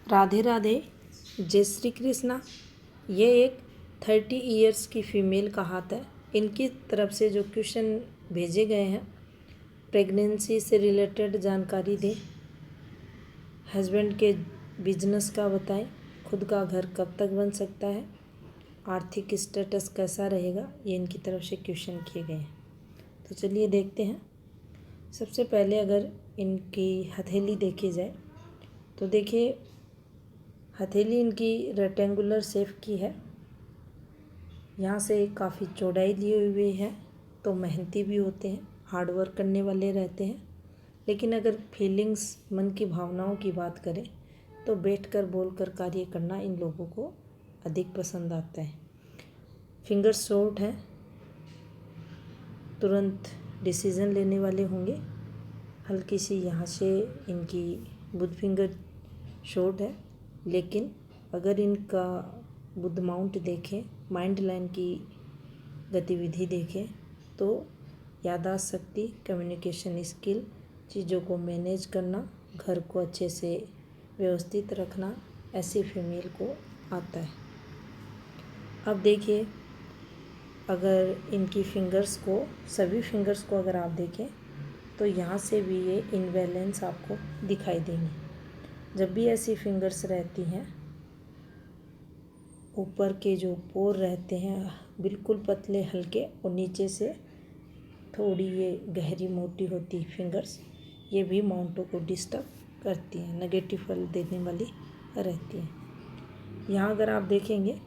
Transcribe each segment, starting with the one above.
राधे राधे, जय श्री कृष्णा। ये एक 30 इयर्स की फ़ीमेल का हाथ है। इनकी तरफ से जो क्वेश्चन भेजे गए हैं, प्रेगनेंसी से रिलेटेड जानकारी दें, हस्बैंड के बिजनेस का बताएं, खुद का घर कब तक बन सकता है, आर्थिक स्टेटस कैसा रहेगा, ये इनकी तरफ से क्वेश्चन किए गए हैं। तो चलिए देखते हैं। सबसे पहले अगर इनकी हथेली देखी जाए तो देखिए, हथेली इनकी रेक्टेंगुलर शेप की है। यहाँ से काफ़ी चौड़ाई लिए हुए है, तो मेहनती भी होते हैं, हार्ड वर्क करने वाले रहते हैं। लेकिन अगर फीलिंग्स, मन की भावनाओं की बात करें तो बैठकर बोलकर कार्य करना इन लोगों को अधिक पसंद आता है। फिंगर्स शॉर्ट हैं, तुरंत डिसीज़न लेने वाले होंगे। हल्की सी यहाँ से इनकी बुध फिंगर शॉर्ट है, लेकिन अगर इनका बुध माउंट देखें, माइंड लाइन की गतिविधि देखें तो याददाश्त शक्ति, कम्युनिकेशन स्किल, चीज़ों को मैनेज करना, घर को अच्छे से व्यवस्थित रखना, ऐसी फीमेल को आता है। अब देखिए, अगर इनकी फिंगर्स को, सभी फिंगर्स को अगर आप देखें तो यहाँ से भी ये इनबैलेंस आपको दिखाई देंगे। जब भी ऐसी फिंगर्स रहती हैं, ऊपर के जो पोर रहते हैं बिल्कुल पतले हल्के, और नीचे से थोड़ी ये गहरी मोटी होती फिंगर्स, ये भी माउंटों को डिस्टर्ब करती हैं, नेगेटिव फल देने वाली रहती हैं। यहाँ अगर आप देखेंगे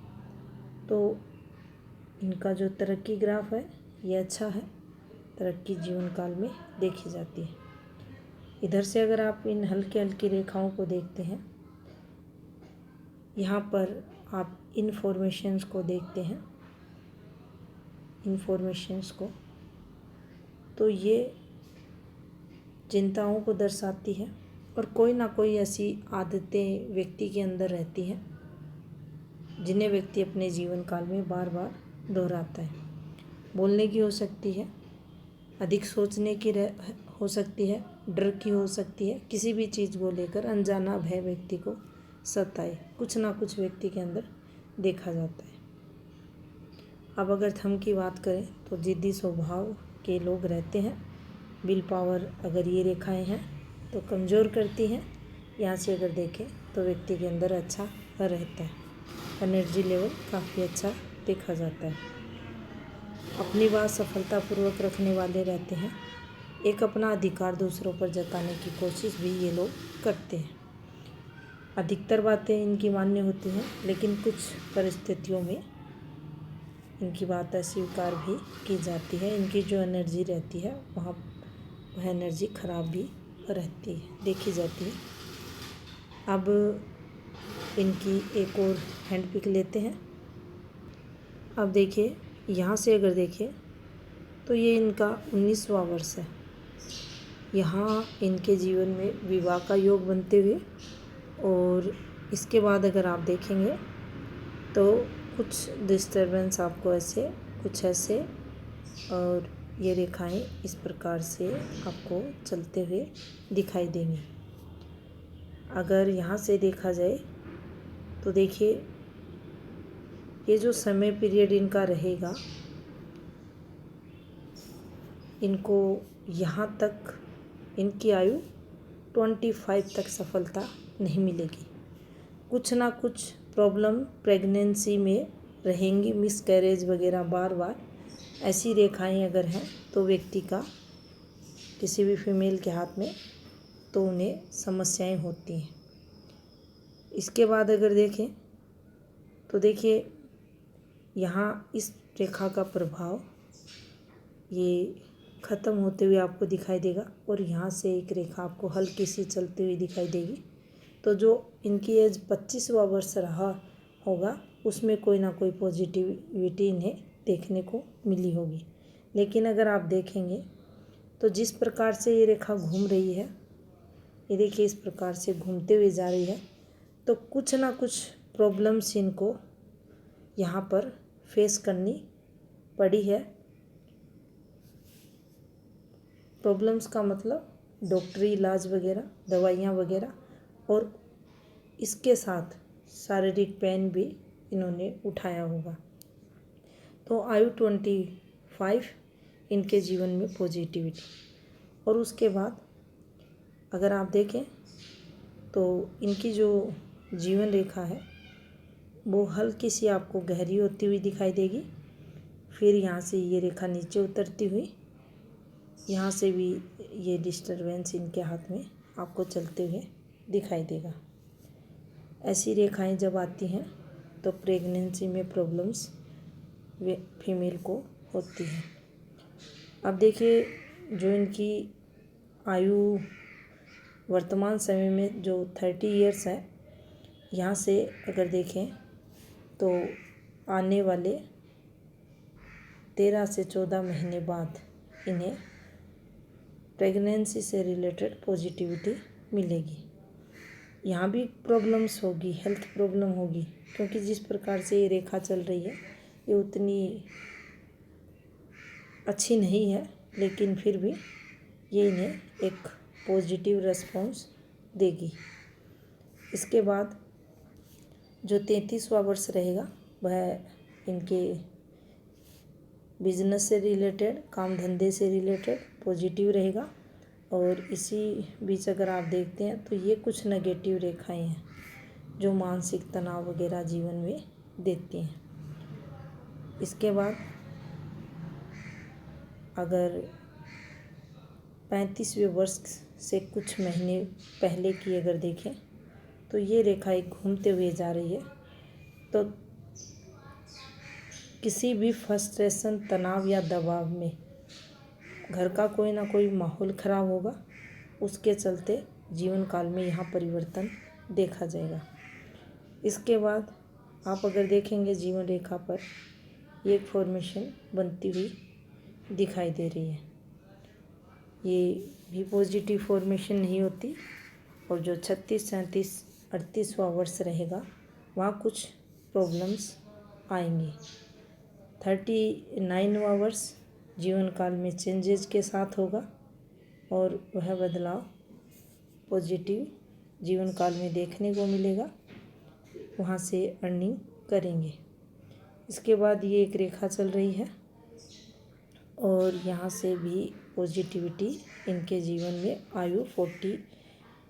तो इनका जो तरक्की ग्राफ है ये अच्छा है, तरक्की जीवन काल में देखी जाती है। इधर से अगर आप इन हल्की हल्की रेखाओं को देखते हैं, यहाँ पर आप इन्फॉर्मेशंस को देखते हैं, इन्फॉर्मेशंस को, तो ये चिंताओं को दर्शाती है, और कोई ना कोई ऐसी आदतें व्यक्ति के अंदर रहती हैं जिन्हें व्यक्ति अपने जीवन काल में बार बार दोहराता है। बोलने की हो सकती है, अधिक सोचने की हो सकती है, डर की हो सकती है, किसी भी चीज़ को लेकर अनजाना भय व्यक्ति को सताए, कुछ ना कुछ व्यक्ति के अंदर देखा जाता है। अब अगर थंब की बात करें तो जिद्दी स्वभाव के लोग रहते हैं। विल पावर अगर ये रेखाएं हैं तो कमज़ोर करती हैं। यहाँ से अगर देखें तो व्यक्ति के अंदर अच्छा रहता है, एनर्जी लेवल काफ़ी अच्छा देखा जाता है। अपनी बात सफलतापूर्वक रखने वाले रहते हैं। एक अपना अधिकार दूसरों पर जताने की कोशिश भी ये लोग करते हैं। अधिकतर बातें इनकी मान्य होती हैं, लेकिन कुछ परिस्थितियों में इनकी बात अस्वीकार भी की जाती है। इनकी जो एनर्जी रहती है वह एनर्जी खराब भी रहती है, देखी जाती है। अब इनकी एक और हैंड पिक लेते हैं। अब देखिए, यहाँ से अगर देखें तो ये इनका 19वां वर्ष है। यहाँ इनके जीवन में विवाह का योग बनते हुए, और इसके बाद अगर आप देखेंगे तो कुछ डिस्टर्बेंस आपको ऐसे, कुछ ऐसे, और ये रेखाएं इस प्रकार से आपको चलते हुए दिखाई देंगी। अगर यहाँ से देखा जाए तो देखिए, ये जो समय पीरियड इनका रहेगा, इनको यहाँ तक, इनकी आयु 25 तक सफलता नहीं मिलेगी। कुछ ना कुछ प्रॉब्लम प्रेगनेंसी में रहेंगी, मिसकैरेज वगैरह बार बार ऐसी रेखाएं अगर हैं तो व्यक्ति का, किसी भी फीमेल के हाथ में, तो उन्हें समस्याएं होती हैं। इसके बाद अगर देखें तो देखिए, यहाँ इस रेखा का प्रभाव ये ख़त्म होते हुए आपको दिखाई देगा, और यहाँ से एक रेखा आपको हल्की सी चलती हुई दिखाई देगी। तो जो इनकी एज 25वां वर्ष रहा होगा, उसमें कोई ना कोई पॉजिटिविटी इन्हें देखने को मिली होगी। लेकिन अगर आप देखेंगे तो जिस प्रकार से ये रेखा घूम रही है, ये देखिए इस प्रकार से घूमते हुए जा रही है, तो कुछ ना कुछ प्रॉब्लम्स इनको यहाँ पर फेस करनी पड़ी है। प्रॉब्लम्स का मतलब डॉक्टरी इलाज वगैरह, दवाइयाँ वगैरह, और इसके साथ शारीरिक पेन भी इन्होंने उठाया होगा। तो आयु 25 इनके जीवन में पॉजिटिविटी। और उसके बाद अगर आप देखें तो इनकी जो जीवन रेखा है वो हल्की सी आपको गहरी होती हुई दिखाई देगी। फिर यहाँ से ये रेखा नीचे उतरती हुई, यहाँ से भी ये डिस्टरबेंस इनके हाथ में आपको चलते हुए दिखाई देगा। ऐसी रेखाएं जब आती हैं तो प्रेगनेंसी में प्रॉब्लम्स फीमेल को होती है। अब देखिए, जो इनकी आयु वर्तमान समय में जो 30 इयर्स है, यहाँ से अगर देखें तो आने वाले 13 से 14 महीने बाद इन्हें प्रेगनेंसी से रिलेटेड पॉजिटिविटी मिलेगी। यहाँ भी प्रॉब्लम्स होगी, हेल्थ प्रॉब्लम होगी, क्योंकि जिस प्रकार से ये रेखा चल रही है ये उतनी अच्छी नहीं है, लेकिन फिर भी ये इन्हें एक पॉजिटिव रेस्पॉन्स देगी। इसके बाद जो 33वां वर्ष रहेगा वह इनके बिजनेस से रिलेटेड, काम धंधे से रिलेटेड पॉजिटिव रहेगा। और इसी बीच अगर आप देखते हैं तो ये कुछ नेगेटिव रेखाएं हैं जो मानसिक तनाव वगैरह जीवन में देती हैं। इसके बाद अगर 35वें वर्ष से कुछ महीने पहले की अगर देखें तो ये रेखा एक घूमते हुए जा रही है। तो किसी भी फ्रस्ट्रेशन, तनाव या दबाव में घर का कोई ना कोई माहौल खराब होगा, उसके चलते जीवन काल में यहाँ परिवर्तन देखा जाएगा। इसके बाद आप अगर देखेंगे जीवन रेखा पर एक फॉर्मेशन बनती हुई दिखाई दे रही है। ये भी पॉजिटिव फॉर्मेशन नहीं होती। और जो 36, 37, 38वां वर्ष रहेगा वहाँ कुछ प्रॉब्लम्स आएंगी। 39वां वर्ष जीवन काल में चेंजेस के साथ होगा और वह बदलाव पॉजिटिव जीवन काल में देखने को मिलेगा। वहाँ से अर्निंग करेंगे। इसके बाद ये एक रेखा चल रही है और यहाँ से भी पॉजिटिविटी इनके जीवन में आयु 40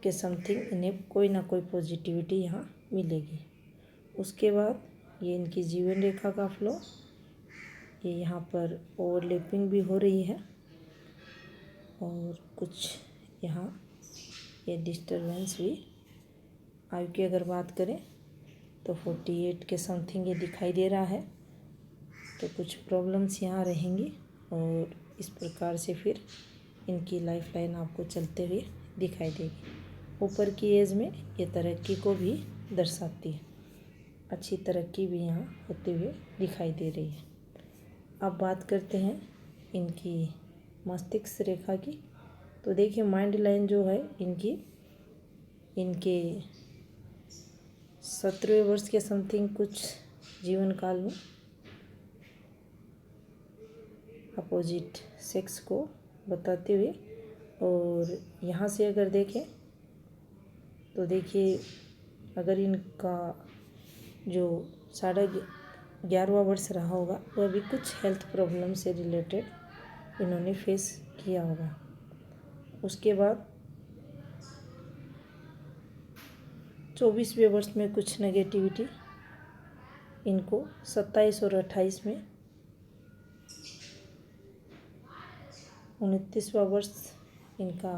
के समथिंग इन्हें कोई ना कोई पॉजिटिविटी यहाँ मिलेगी। उसके बाद ये इनकी जीवन रेखा का फ्लो, ये यहाँ पर ओवरलैपिंग भी हो रही है और कुछ यहाँ ये डिस्टरबेंस भी। आयु की अगर बात करें तो 48 के समथिंग ये दिखाई दे रहा है। तो कुछ प्रॉब्लम्स यहाँ रहेंगी और इस प्रकार से फिर इनकी लाइफ लाइन आपको चलते हुए दिखाई देगी। ऊपर की एज में ये तरक्की को भी दर्शाती है, अच्छी तरक्की भी यहाँ होते हुए दिखाई दे रही है। अब बात करते हैं इनकी मस्तिष्क रेखा की। तो देखिए, माइंड लाइन जो है इनके 17वें वर्ष के समथिंग कुछ जीवन काल में अपोजिट सेक्स को बताते हुए। और यहाँ से अगर देखें तो देखिए, अगर इनका जो 11वां वर्ष रहा होगा वह भी कुछ हेल्थ प्रॉब्लम से रिलेटेड इन्होंने फेस किया होगा। उसके बाद 24वें वर्ष में कुछ नेगेटिविटी इनको 27 और 28 में। 29वां वर्ष इनका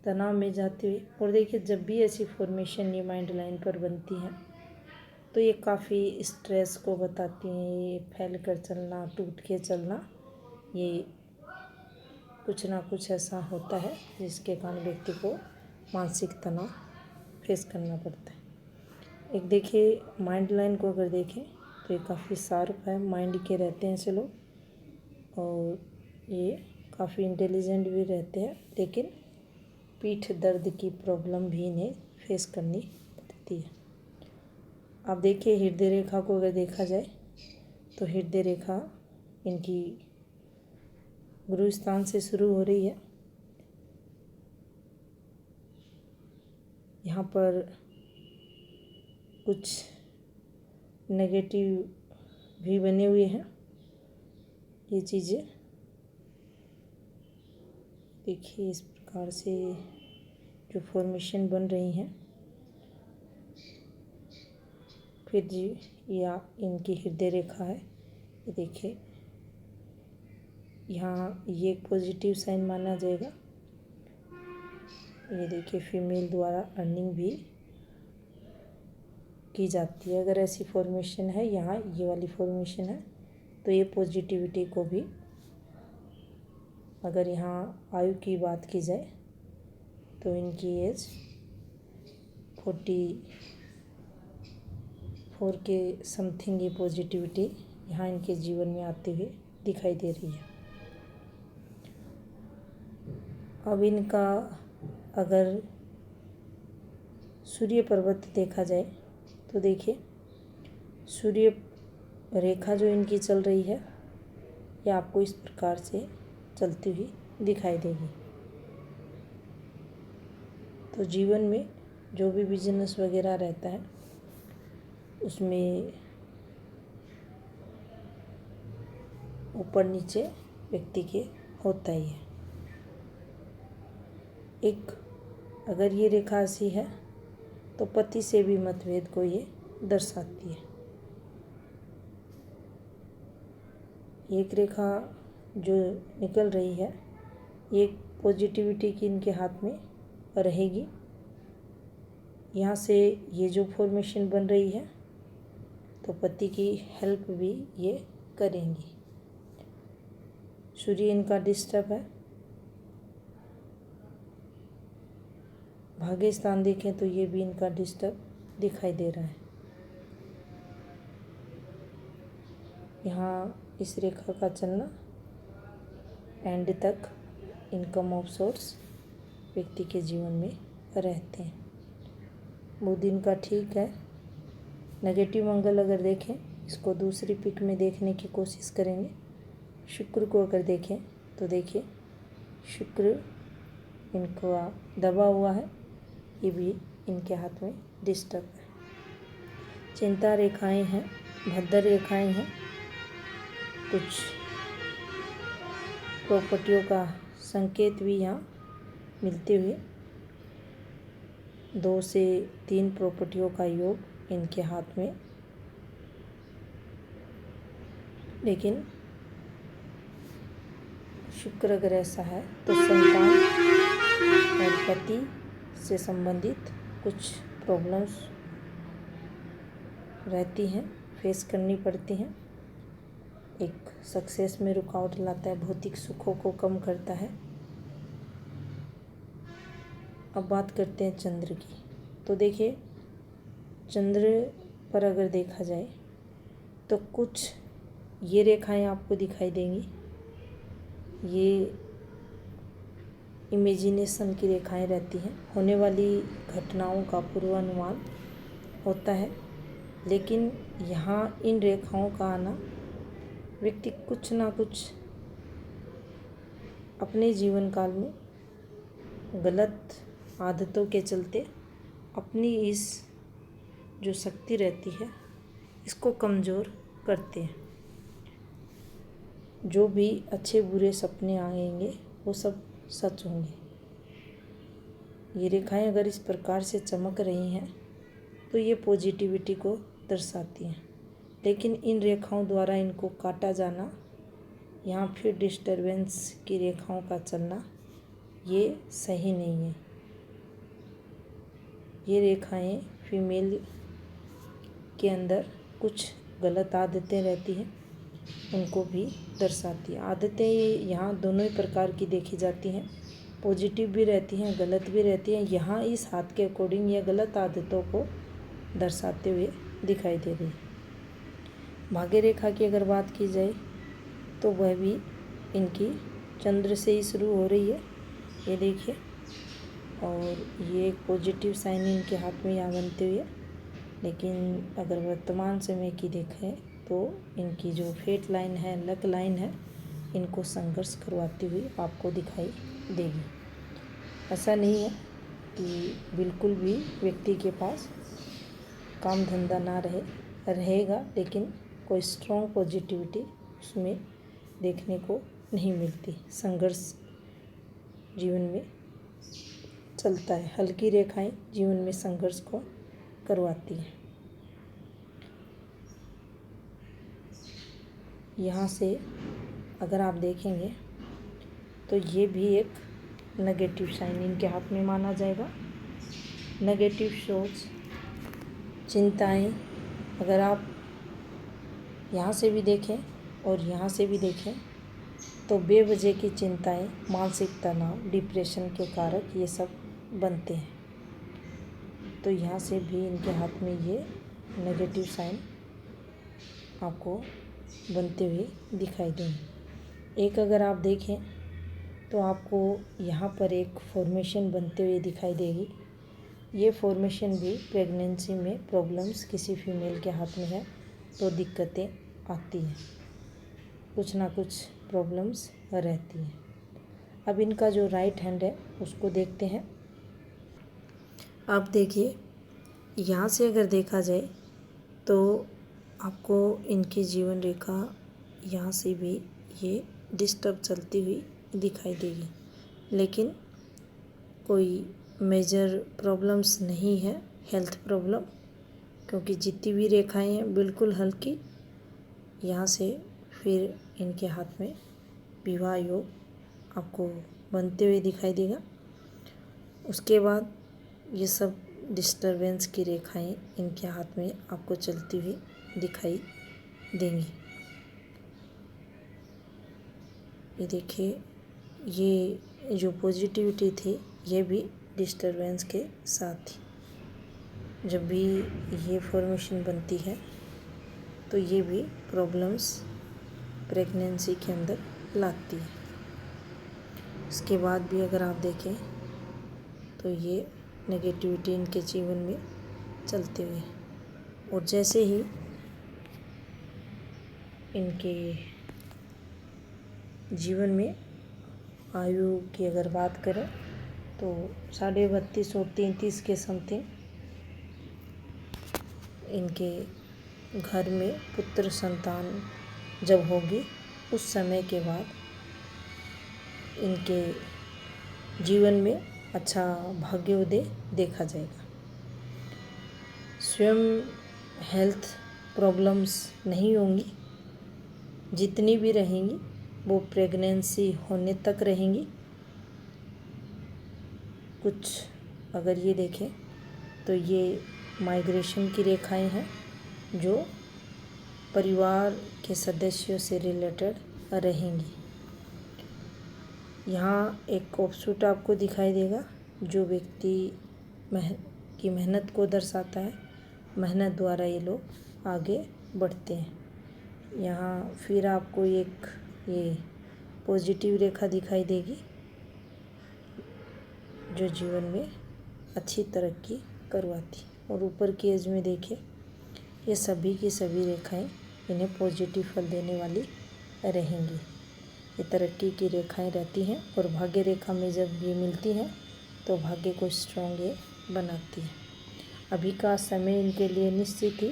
तनाव में जाते हुए। और देखिए, जब भी ऐसी फॉर्मेशन ये माइंड लाइन पर बनती हैं तो ये काफ़ी स्ट्रेस को बताती हैं। ये फैल कर चलना, टूट के चलना, ये कुछ ना कुछ ऐसा होता है जिसके कारण व्यक्ति को मानसिक तनाव फेस करना पड़ता है। एक देखिए, माइंड लाइन को अगर देखें तो ये काफ़ी शार्प है, माइंड के रहते हैं ऐसे लोग। और ये काफ़ी इंटेलिजेंट भी रहते हैं, लेकिन पीठ दर्द की प्रॉब्लम भी इन्हें फेस करनी पड़ती है। अब देखिए, हृदय रेखा को अगर देखा जाए तो हृदय रेखा इनकी गुरु स्थान से शुरू हो रही है। यहाँ पर कुछ नेगेटिव भी बने हुए हैं। ये चीज़ें देखिए, इस प्रकार से जो फॉर्मेशन बन रही हैं। फिर जी या इनकी हृदय रेखा है, ये देखिए यहाँ ये एक पॉजिटिव साइन माना जाएगा। ये देखिए फीमेल द्वारा अर्निंग भी की जाती है। अगर ऐसी फॉर्मेशन है, यहाँ ये वाली फॉर्मेशन है, तो ये पॉजिटिविटी को भी, अगर यहाँ आयु की बात की जाए तो इनकी एज 44 के समथिंग ये पॉजिटिविटी यहाँ इनके जीवन में आते हुए दिखाई दे रही है। अब इनका अगर सूर्य पर्वत देखा जाए तो देखिए सूर्य रेखा जो इनकी चल रही है, ये आपको इस प्रकार से चलती हुई दिखाई देगी। तो जीवन में जो भी बिजनेस वगैरह रहता है उसमें ऊपर नीचे व्यक्ति के होता ही है। एक अगर ये रेखा ऐसी है तो पति से भी मतभेद को ये दर्शाती है। एक रेखा जो निकल रही है, ये पॉजिटिविटी की इनके हाथ में रहेगी। यहाँ से ये जो फॉर्मेशन बन रही है तो पति की हेल्प भी ये करेंगी। सूर्य इनका डिस्टर्ब है। भाग्य स्थान देखें तो ये भी इनका डिस्टर्ब दिखाई दे रहा है। यहाँ इस रेखा का चलना एंड तक इनकम ऑफ सोर्स व्यक्ति के जीवन में रहते हैं। बुध इनका ठीक है। नेगेटिव मंगल अगर देखें, इसको दूसरी पिक में देखने की कोशिश करेंगे। शुक्र को अगर देखें तो देखिए शुक्र इनका दबा हुआ है, ये भी इनके हाथ में डिस्टर्ब है। चिंता रेखाएं हैं, भद्र रेखाएं हैं। कुछ प्रॉपर्टियों का संकेत भी यहाँ मिलते हुए 2 से 3 प्रॉपर्टियों का योग इनके हाथ में। लेकिन शुक्र अगर ऐसा है तो संतान और पति से संबंधित कुछ प्रॉब्लम्स रहती हैं, फेस करनी पड़ती हैं। एक सक्सेस में रुकावट लाता है, भौतिक सुखों को कम करता है। अब बात करते हैं चंद्र की। तो देखिए चंद्र पर अगर देखा जाए तो कुछ ये रेखाएं आपको दिखाई देंगी। ये इमेजिनेशन की रेखाएं रहती हैं, होने वाली घटनाओं का पूर्वानुमान होता है। लेकिन यहाँ इन रेखाओं का आना व्यक्ति कुछ ना कुछ अपने जीवन काल में गलत आदतों के चलते अपनी इस जो शक्ति रहती है इसको कमज़ोर करते हैं। जो भी अच्छे बुरे सपने आएंगे वो सब सच होंगे। ये रेखाएं अगर इस प्रकार से चमक रही हैं तो ये पॉजिटिविटी को दर्शाती हैं। लेकिन इन रेखाओं द्वारा इनको काटा जाना, यहाँ फिर डिस्टरबेंस की रेखाओं का चलना, ये सही नहीं है। ये रेखाएं फीमेल के अंदर कुछ गलत आदतें रहती हैं, उनको भी दर्शाती है। आदतें यहाँ दोनों ही प्रकार की देखी जाती हैं, पॉजिटिव भी रहती हैं, गलत भी रहती हैं। यहाँ इस हाथ के अकॉर्डिंग ये गलत आदतों को दर्शाते हुए दिखाई दे रही है। भाग्य रेखा की अगर बात की जाए तो वह भी इनकी चंद्र से ही शुरू हो रही है, ये देखिए। और ये एक पॉजिटिव साइन इनके हाथ में यहाँ बनते हुए। लेकिन अगर वर्तमान समय की देखें तो इनकी जो फेट लाइन है, लक लाइन है, इनको संघर्ष करवाती हुई आपको दिखाई देगी। ऐसा नहीं है कि बिल्कुल भी व्यक्ति के पास काम धंधा ना रहेगा, लेकिन कोई स्ट्रॉन्ग पॉजिटिविटी उसमें देखने को नहीं मिलती। संघर्ष जीवन में चलता है। हल्की रेखाएं जीवन में संघर्ष को करवाती हैं। यहाँ से अगर आप देखेंगे तो ये भी एक नेगेटिव साइन इनके हाथ में माना जाएगा। नेगेटिव सोच, चिंताएं, अगर आप यहाँ से भी देखें और यहाँ से भी देखें तो बेवजह की चिंताएं, मानसिक तनाव, डिप्रेशन के कारक ये सब बनते हैं। तो यहाँ से भी इनके हाथ में ये नेगेटिव साइन आपको बनते हुए दिखाई देंगे। एक अगर आप देखें तो आपको यहाँ पर एक फॉर्मेशन बनते हुए दिखाई देगी। ये फॉर्मेशन भी प्रेगनेंसी में प्रॉब्लम्स किसी फीमेल के हाथ में है तो दिक्कतें आती हैं, कुछ ना कुछ प्रॉब्लम्स रहती हैं। अब इनका जो राइट हैंड है उसको देखते हैं। आप देखिए, यहाँ से अगर देखा जाए तो आपको इनकी जीवन रेखा यहाँ से भी ये डिस्टर्ब चलती हुई दिखाई देगी, लेकिन कोई मेजर प्रॉब्लम्स नहीं है, हेल्थ प्रॉब्लम, क्योंकि जितनी भी रेखाएं हैं बिल्कुल हल्की। यहाँ से फिर इनके हाथ में विवाह योग आपको बनते हुए दिखाई देगा। उसके बाद ये सब डिस्टरबेंस की रेखाएं इनके हाथ में आपको चलती हुई दिखाई देंगी। ये देखिए, ये जो पॉजिटिविटी थी ये भी डिस्टरबेंस के साथ ही जब भी ये फॉर्मेशन बनती है तो ये भी प्रॉब्लम्स प्रेगनेंसी के अंदर लाती है। इसके बाद भी अगर आप देखें तो ये नेगेटिविटी इनके जीवन में चलते हुए, और जैसे ही इनके जीवन में आयु की अगर बात करें तो 32.5 और 33 के समथिंग इनके घर में पुत्र संतान जब होगी, उस समय के बाद इनके जीवन में अच्छा भाग्योदय देखा जाएगा। स्वयं हेल्थ प्रॉब्लम्स नहीं होंगी, जितनी भी रहेंगी वो प्रेगनेंसी होने तक रहेंगी। कुछ अगर ये देखें तो ये माइग्रेशन की रेखाएं हैं जो परिवार के सदस्यों से रिलेटेड रहेंगी। यहाँ एक ऑफशूट आपको दिखाई देगा जो व्यक्ति की मेहनत को दर्शाता है। मेहनत द्वारा ये लोग आगे बढ़ते हैं। यहाँ फिर आपको एक ये पॉजिटिव रेखा दिखाई देगी जो जीवन में अच्छी तरक्की करवाती। और ऊपर की एज में देखिए, ये सभी की सभी रेखाएं इन्हें पॉजिटिव फल देने वाली रहेंगी। ये तरक्की की रेखाएं रहती हैं और भाग्य रेखा में जब ये मिलती हैं तो भाग्य को स्ट्रॉन्ग ये बनाती है। अभी का समय इनके लिए निश्चित ही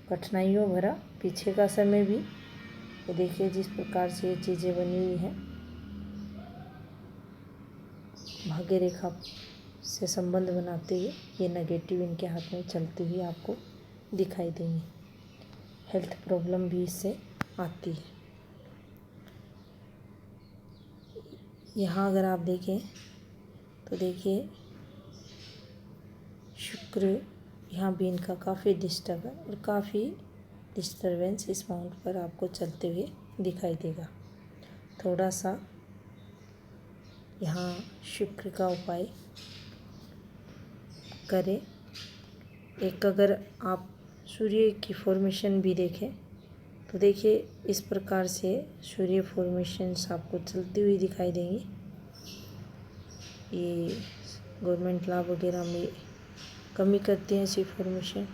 कठिनाइयों भरा, पीछे का समय भी। ये देखिए जिस प्रकार से ये चीज़ें बनी हुई हैं, भाग्य रेखा से संबंध बनाते हुए ये नेगेटिव इनके हाथ में चलती हुई आपको दिखाई देंगी। हेल्थ प्रॉब्लम भी इससे आती है। यहाँ अगर आप देखें तो देखिए शुक्र यहाँ भी इनका काफ़ी डिस्टर्ब है और काफ़ी डिस्टर्बेंस इस माउंट पर आपको चलते हुए दिखाई देगा। थोड़ा सा यहाँ शुक्र का उपाय करें। एक अगर आप सूर्य की फॉर्मेशन भी देखें तो देखिए इस प्रकार से सूर्य फॉर्मेशंस आपको चलती हुई दिखाई देंगी। ये गवर्नमेंट लाभ वगैरह में कमी करती हैं ऐसी फॉर्मेशन।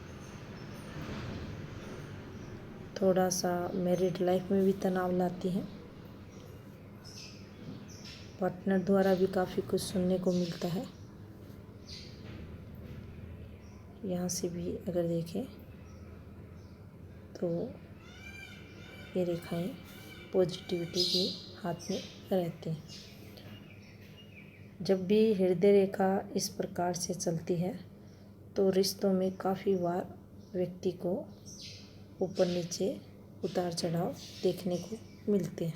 थोड़ा सा मैरिड लाइफ में भी तनाव लाती हैं। पार्टनर द्वारा भी काफ़ी कुछ सुनने को मिलता है। यहाँ से भी अगर देखें तो ये रेखाएं पॉजिटिविटी के हाथ में रहती हैं। जब भी हृदय रेखा इस प्रकार से चलती है तो रिश्तों में काफ़ी बार व्यक्ति को ऊपर नीचे उतार चढ़ाव देखने को मिलते हैं।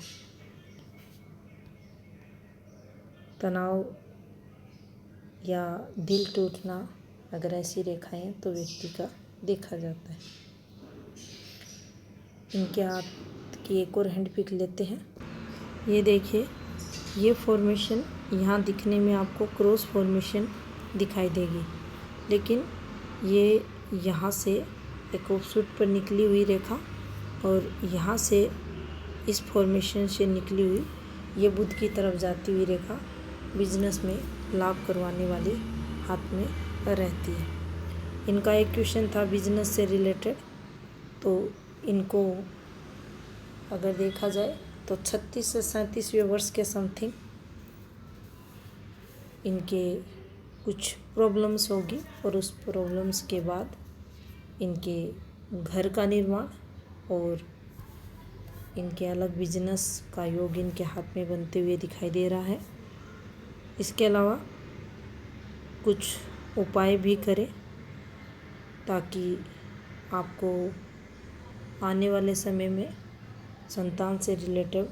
तनाव या दिल टूटना अगर ऐसी रेखाएं तो व्यक्ति का देखा जाता है। इनके हाथ की एक और हैंड पिक लेते हैं। ये देखिए, ये फॉर्मेशन यहाँ दिखने में आपको क्रॉस फॉर्मेशन दिखाई देगी, लेकिन ये यहाँ से एक ऑफशूट पर निकली हुई रेखा और यहाँ से इस फॉर्मेशन से निकली हुई ये बुध की तरफ जाती हुई रेखा बिजनेस में लाभ करवाने वाली हाथ में रहती है। इनका एक क्वेश्चन था बिजनेस से रिलेटेड, तो इनको अगर देखा जाए तो 36 से 37वें वर्ष के समथिंग इनके कुछ प्रॉब्लम्स होगी और उस प्रॉब्लम्स के बाद इनके घर का निर्माण और इनके अलग बिजनेस का योग इनके हाथ में बनते हुए दिखाई दे रहा है। इसके अलावा कुछ उपाय भी करें ताकि आपको आने वाले समय में संतान से रिलेटेड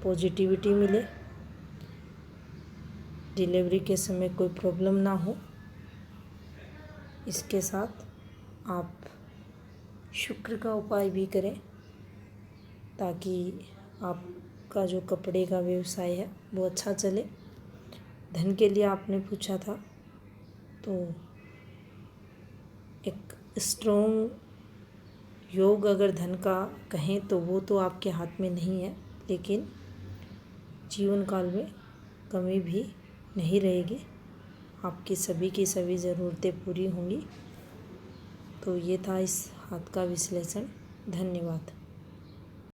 पॉजिटिविटी मिले, डिलीवरी के समय कोई प्रॉब्लम ना हो। इसके साथ आप शुक्र का उपाय भी करें ताकि आपका जो कपड़े का व्यवसाय है वो अच्छा चले। धन के लिए आपने पूछा था, तो एक स्ट्रॉन्ग योग अगर धन का कहें तो वो तो आपके हाथ में नहीं है, लेकिन जीवन काल में कमी भी नहीं रहेगी, आपकी सभी की सभी ज़रूरतें पूरी होंगी। तो ये था इस हाथ का विश्लेषण। धन्यवाद।